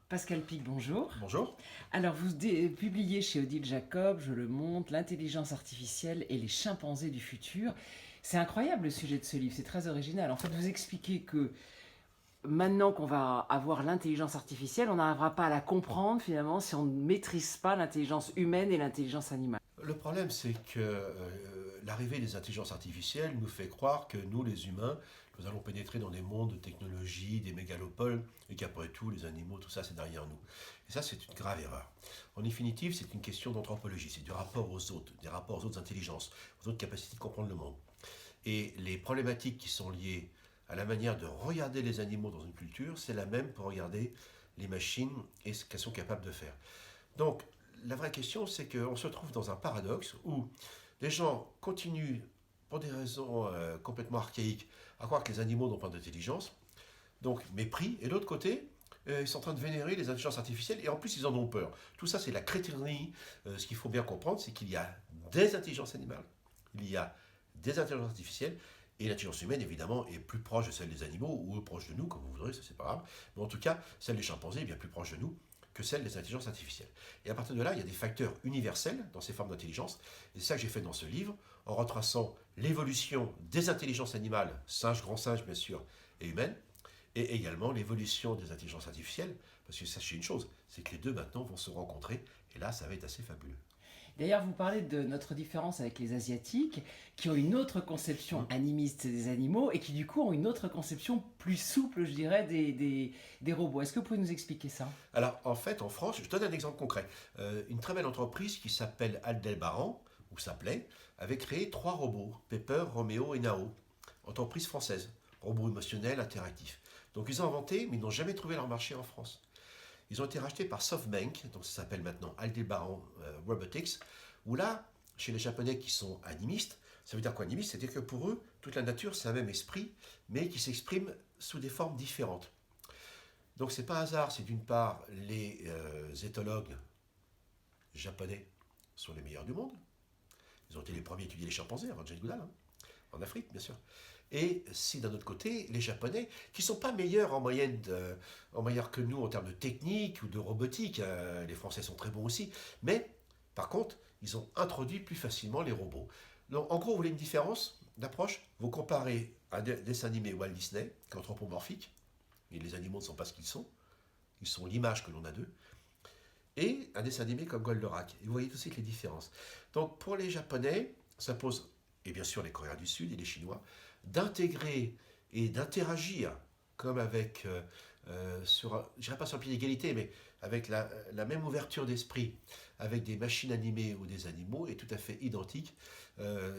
Pascal Pic, bonjour. Bonjour. Alors, vous publiez chez Odile Jacob, je le montre, l'intelligence artificielle et les chimpanzés du futur. C'est incroyable le sujet de ce livre, c'est très original. En fait, vous expliquez que maintenant qu'on va avoir l'intelligence artificielle, on n'arrivera pas à la comprendre finalement si on ne maîtrise pas l'intelligence humaine et l'intelligence animale. Le problème, c'est que l'arrivée des intelligences artificielles nous fait croire que nous, les humains, nous allons pénétrer dans des mondes de technologie, des mégalopoles, et qu'après tout, les animaux, tout ça, c'est derrière nous. Et ça, c'est une grave erreur. En définitive, c'est une question d'anthropologie, c'est du rapport aux autres, des rapports aux autres intelligences, aux autres capacités de comprendre le monde. Et les problématiques qui sont liées à la manière de regarder les animaux dans une culture, c'est la même pour regarder les machines et ce qu'elles sont capables de faire. Donc, la vraie question, c'est qu'on se trouve dans un paradoxe où les gens continuent, pour des raisons complètement archaïques, à croire que les animaux n'ont pas d'intelligence, donc mépris, et de l'autre côté, ils sont en train de vénérer les intelligences artificielles, et en plus ils en ont peur. Tout ça, c'est la crétinerie. Ce qu'il faut bien comprendre, c'est qu'il y a des intelligences animales, il y a des intelligences artificielles, et l'intelligence humaine, évidemment, est plus proche de celle des animaux, ou proche de nous, comme vous voudrez, ça c'est pas grave, mais en tout cas, celle des chimpanzés est bien plus proche de nous que celle des intelligences artificielles. Et à partir de là, il y a des facteurs universels dans ces formes d'intelligence. Et c'est ça que j'ai fait dans ce livre, en retraçant l'évolution des intelligences animales, singes, grands singes bien sûr, et humaines, et également l'évolution des intelligences artificielles, parce que sachez une chose, c'est que les deux maintenant vont se rencontrer, et là, ça va être assez fabuleux. D'ailleurs, vous parlez de notre différence avec les Asiatiques, qui ont une autre conception animiste des animaux et qui du coup ont une autre conception plus souple, je dirais, des robots. Est-ce que vous pouvez nous expliquer ça? Alors, en fait, en France, je donne un exemple concret. Une très belle entreprise qui s'appelle Aldebaran, ou s'appelait, avait créé 3 robots, Pepper, Roméo et Nao. Entreprise française, robots émotionnels, interactifs. Donc ils ont inventé, mais ils n'ont jamais trouvé leur marché en France. Ils ont été rachetés par SoftBank, donc ça s'appelle maintenant Aldebaran Robotics, où là, chez les Japonais qui sont animistes, ça veut dire quoi animiste? C'est-à-dire que pour eux, toute la nature, c'est un même esprit, mais qui s'exprime sous des formes différentes. Donc c'est pas un hasard si d'une part les éthologues japonais sont les meilleurs du monde. Ils ont été les premiers à étudier les chimpanzés avant Jane Goodall, hein, en Afrique bien sûr. Et si d'un autre côté, les Japonais, qui ne sont pas meilleurs en moyenne, en meilleurs que nous en termes de technique ou de robotique, les Français sont très bons aussi, mais par contre, ils ont introduit plus facilement les robots. Donc en gros, vous voulez une différence d'approche? Vous comparez un dessin animé Walt Disney, qui est anthropomorphique, et les animaux ne sont pas ce qu'ils sont l'image que l'on a d'eux, et un dessin animé comme Goldorak. Et vous voyez tout de suite les différences. Donc pour les Japonais, ça pose, et bien sûr les Coréens du Sud et les Chinois, d'intégrer et d'interagir comme avec, je dirais pas sur le pied d'égalité, mais avec la même ouverture d'esprit, avec des machines animées ou des animaux, est tout à fait identique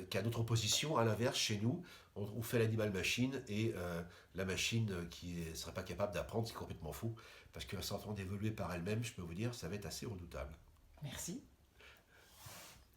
qu'à notre opposition. À l'inverse, chez nous, on fait l'animal-machine et la machine qui ne serait pas capable d'apprendre, c'est complètement fou, parce qu'en s'entendant d'évoluer par elle-même, je peux vous dire, ça va être assez redoutable. Merci.